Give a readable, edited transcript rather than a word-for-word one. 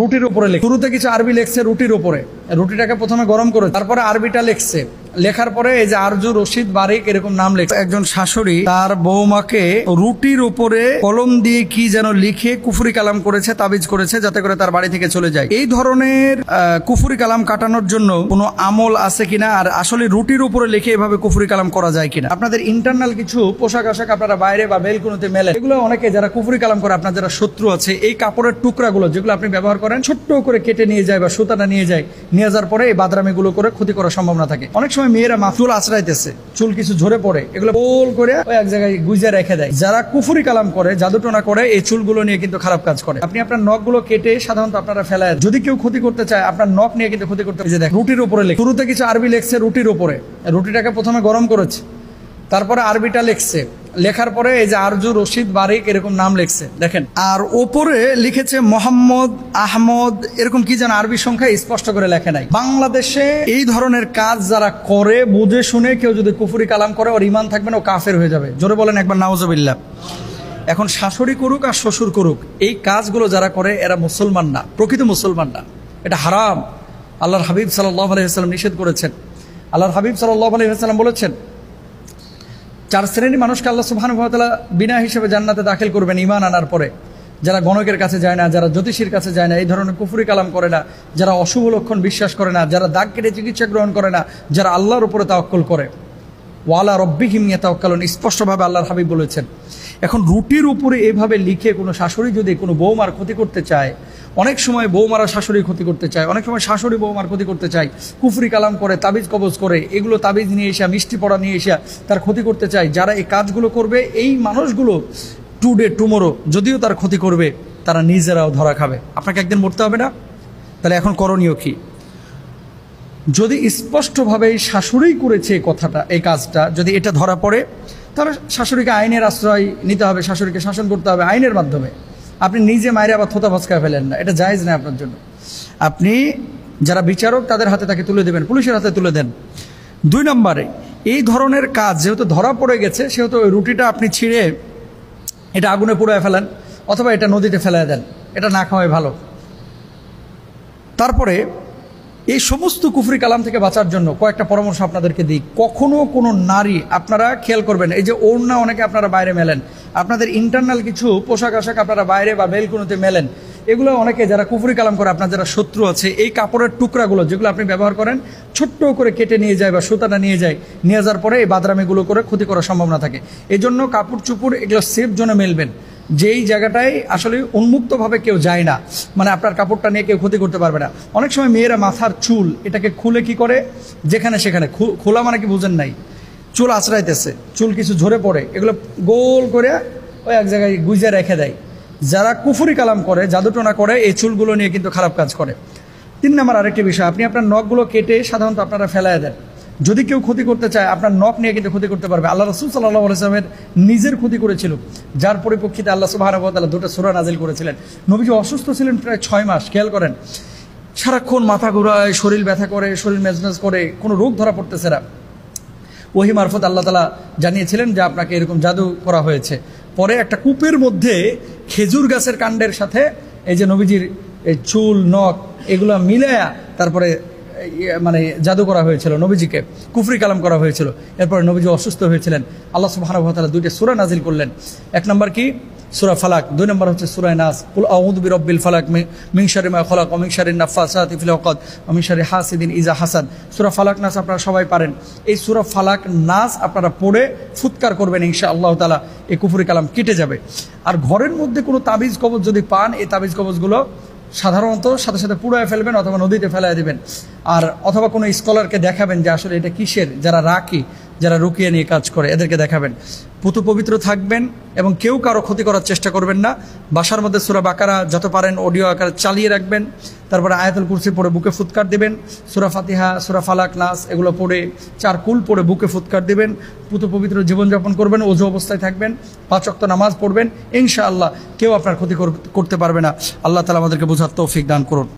রুটির উপরে লেখে শুরুতে কিছু আরবি লেখছে রুটির উপরে, রুটিটাকে প্রথমে গরম করে তারপরে আরবিটা লেখছে, লেখার পরে এই যে আরজু রশিদ বারিক এরকম নাম লেখছে। একজন শাশুড়ি তার বৌমাকে রুটির উপরে কলম দিয়ে কি যেন লিখে কুফরি কালাম করেছে, তাবিজ করেছে যাতে করে তার বাড়ি থেকে চলে যায়। এই ধরনের কুফরি কালাম কাটানোর জন্য কোনো আমল আছে কিনা, আর আসলে রুটির উপরে লিখে এভাবে কুফরি কালাম করা যায় কিনা। আপনাদের ইন্টারনাল কিছু পোশাক আশাক আপনারা বাইরে বা বেলকুনিতে মেলে, এগুলো অনেকে যারা কুফরি কালাম করে, আপনার যারা শত্রু আছে, এই কাপড়ের টুকরাগুলো যেগুলো আপনি ব্যবহার করেন ছোট্ট করে কেটে নিয়ে যায় বা সুতাটা নিয়ে যায়, নিয়ে যাওয়ার পরে এই বাদরামিগুলো করে ক্ষতি করার সম্ভাবনা থাকে। অনেক সময় মেয়েরা চুল আঁচড়াইতেছে, চুল কিছু ঝরে পড়ে, এগুলো গোল করে ওই এক জায়গায় গুজে রেখে দেয়। যারা কুফরি কালাম করে, জাদুটোনা করে, এই চুলগুলো নিয়ে কিন্তু খারাপ কাজ করে। আপনি আপনার নখগুলো কেটে সাধারণত আপনারা ফেলায়, যদি কেউ ক্ষতি করতে চায় আপনার নখ নিয়ে কিন্তু ক্ষতি করতে। যে দেখ রুটির উপরে লেখে, শুরুতে কিছু আরবি লেখছে রুটির উপরে, রুটিটাকে প্রথমে গরম করেছে তারপরে আরবিটা লেখছে, লেখার পরে এই যে আরজু রশিদ বারিক এরকম নাম লেখছে দেখেন, আর ওপরে লিখেছে মোহাম্মদ আহমদ এরকম কি যেন আরবি সংখ্যা স্পষ্ট করে লেখে নাই। বাংলাদেশে এই ধরনের কাজ যারা করে, বুঝে শুনে কেউ যদি কুফরি কালাম করে, ওর ঈমান থাকবে না, ও কাফের হয়ে যাবে। জোরে বলেন একবার নাউজুবিল্লাহ। এখন শাশুড়ি করুক আর শ্বশুর করুক, এই কাজগুলো যারা করে এরা মুসলমান না, প্রকৃত মুসলমান না, এটা হারাম। আল্লাহর হাবিব সাল্লাল্লাহু আলাইহি ওয়াসাল্লাম নিষেধ করেছেন। আল্লাহর হাবিব সাল্লাল্লাহু আলাইহি ওয়াসাল্লাম বলেছেন, 4 শ্রেণীর মানুষকে আল্লাহ সুবহানাহু ওয়া তাআলা বিনা হিসেবে জান্নাতে দাখিল করবেন ঈমান আনার পরে। যারা গণকের কাছে যায় না, যারা জ্যোতিষীর কাছে যায় না, এই ধরনের কুফরি কালাম করে না, যারা অশুভ লক্ষণ বিশ্বাস করে না, যারা দাগ কেটে চিকিৎসা গ্রহণ করে না, যারা আল্লাহর উপরে তাওয়াক্কুল করে, ওয়ালা রব্বিহিম ইয়াতাওয়াক্কালুন, স্পষ্টভাবে আল্লাহর হাবিব বলেছেন। এখন রুটির উপরে এভাবে লিখে কোনো শাশুড়ি যদি কোনো বৌমার ক্ষতি করতে চায়, অনেক সময় বৌমারা শাশুড়ি ক্ষতি করতে চায়, অনেক সময় শাশুড়ি বৌমার ক্ষতি করতে চায়, কুফরি কালাম করে, তাবিজ কবজ করে, এগুলো তাবিজ নিয়ে এসে মিষ্টি পড়া নিয়ে এসে তার ক্ষতি করতে চায়। যারা এই কাজগুলো করবে, এই মানুষগুলো টুডে টুমোরো যদিও তার ক্ষতি করবে, তারা নিজেরাও ধরা খাবে। আপনাকে একদিন মরতে হবে না? তাহলে এখন করণীয় কি? যদি স্পষ্টভাবে শাশুড়ি করেছে কথাটা, এই কাজটা যদি এটা ধরা পড়ে, তাহলে শাশুড়িকে আইনের আশ্রয় নিতে হবে, শাশুড়িকে শাসন করতে হবে আইনের মাধ্যমে। আপনি নিজে মায়ের আবার থোতা ফসকা ফেলেন না, এটা জায়েজ না আপনার জন্য। আপনি যারা বিচারক তাদের হাতে তাকে তুলে দেবেন, পুলিশের হাতে তুলে দেন। 2 নম্বরে, এই ধরনের কাজ যেহেতু ধরা পড়ে গেছে, সেহেতু ওই রুটিটা আপনি ছিঁড়ে এটা আগুনে পুড়ায় ফেলেন অথবা এটা নদীতে ফেলায় দেন, এটা না খাওয়াই ভালো। তারপরে এই সমস্ত কুফরি কালাম থেকে বাঁচার জন্য কয়েকটা পরামর্শ আপনাদেরকে দিই। কখনো কোনো নারী, আপনারা খেয়াল করবেন, এই যে ওড়না অনেকে আপনারা বাইরে মেলেন, আপনাদের ইন্টারনাল কিছু পোশাক আশাক আপনারা বাইরে বা বেলকুনিতে মেলেন, এগুলো অনেকে যারা কুফরি কালাম করে, আপনার যারা শত্রু আছে, এই কাপড়ের টুকরাগুলো যেগুলো আপনি ব্যবহার করেন ছোট্ট করে কেটে নিয়ে যায় বা সুতাটা নিয়ে যায়, নিয়ে যাওয়ার পরে এই বাদরামিগুলো করে ক্ষতি করার সম্ভাবনা থাকে। এই জন্য কাপড় চুপড় এগুলো সেফ জোনে মেলবেন, যেই জায়গাটায় আসলে উন্মুক্তভাবে কেউ যায় না, মানে আপনার কাপড়টা নিয়ে কেউ ক্ষতি করতে পারবে না। অনেক সময় মেয়েরা মাথার চুল এটাকে খুলে কি করে, যেখানে সেখানে খোলা, মানে কি বুঝেন নাই, চুল আঁচড়াইতেছে, চুল কিছু ঝরে পড়ে, এগুলো গোল করে ওই এক জায়গায় গুজে রেখে দেয়। যারা কুফরি কালাম করে, জাদুটোনা করে, এই চুলগুলো নিয়ে কিন্তু খারাপ কাজ করে। 3 নম্বর আরেকটি বিষয়, আপনি আপনার নখগুলো কেটে সাধারণত আপনারা ফেলায় দেন। যদি কেউ ক্ষতি করতে চায়, আপনার নখ নিয়ে কিন্তু ক্ষতি করতে পারবে। আল্লাহ রাসূল সাল্লাল্লাহু আলাইহি ওয়াসাল্লামের নিজের ক্ষতি করেছিল, যার পরিপ্রেক্ষিতে আল্লাহ সুবহানাহু ওয়া তাআলা 2টা সূরা নাজিল করেছিলেন। নবীজি অসুস্থ ছিলেন প্রায় 6 মাস। খেয়াল করেন, সারাক্ষণ মাথা ঘোরায়, শরীর ব্যথা করে, শরীর মেজমেজ করে, কোনো রোগ ধরা পড়তেছে না। ওহী মারফত আল্লাহ তাআলা জানিয়েছিলেন যে আপনাকে এরকম জাদু করা হয়েছে। পরে একটা কূপের মধ্যে খেজুর গাছের কাণ্ডের সাথে এই যে নবীজির এই চুল নখ এগুলো মিলায়া তারপরে মানে জাদু করা হয়েছিল, নবীজিকে কুফরি কালাম করা হয়েছিল। এরপরে নবীজি অসুস্থ হয়েছিলেন, আল্লাহ সুবহানাহু ওয়া তাআলা 2টা সূরা নাজিল করলেন। 1 নম্বর কি? সূরা ফালাক। 2 নম্বর হচ্ছে সূরা নাস, কুল আউযু বিরাব্বিল ফালাক মিন শাররি মা খালাক ওয়া মিন শাররিন নাফাসাতি ফিল উকাদ ওয়া মিন শাররি হাসিদিন ইযা হাসাদ। সূরা ফালাক নাস আপনারা সবাই পারেন। এই সূরা ফালাক নাস আপনারা পড়ে ফুৎকার করবেন, ইনশাআল্লাহ তাআলা এই কুফরি কালাম কেটে যাবে। আর ঘরের মধ্যে কোনো তাবিজ কবজ যদি পান, এই তাবিজ কবজগুলো সাধারণত সাথে সাথে পুড়ায় ফেলবেন অথবা নদীতে ফেলায় দেবেন। আর অথবা কোনো স্কলারকে দেখাবেন যে আসলে এটা কিসের, যারা রাখি, যারা রুকিয়ে নিয়ে কাজ করে, এদেরকে দেখাবেন। পুতু পবিত্র থাকবেন এবং কেউ কারো ক্ষতি করার চেষ্টা করবেন না। বাসার মধ্যে সূরা বাকারা যত পারেন অডিও আকারে চালিয়ে রাখবেন। তারপরে আয়াতুল কুরসি পড়ে বুকে ফুৎকার দিবেন, সূরা ফাতিহা, সূরা ফালাক, নাস এগুলো পড়ে 4 কুল পড়ে বুকে ফুৎকার দিবেন। পুতু পবিত্র জীবনযাপন করবেন, ওযু অবস্থায় থাকবেন, 5 ওয়াক্ত নামাজ পড়বেন। ইনশাআল্লাহ কেউ আপনার ক্ষতি করতে পারবে না। আল্লাহ তাআলা আমাদেরকে বোঝার তৌফিক দান করুন।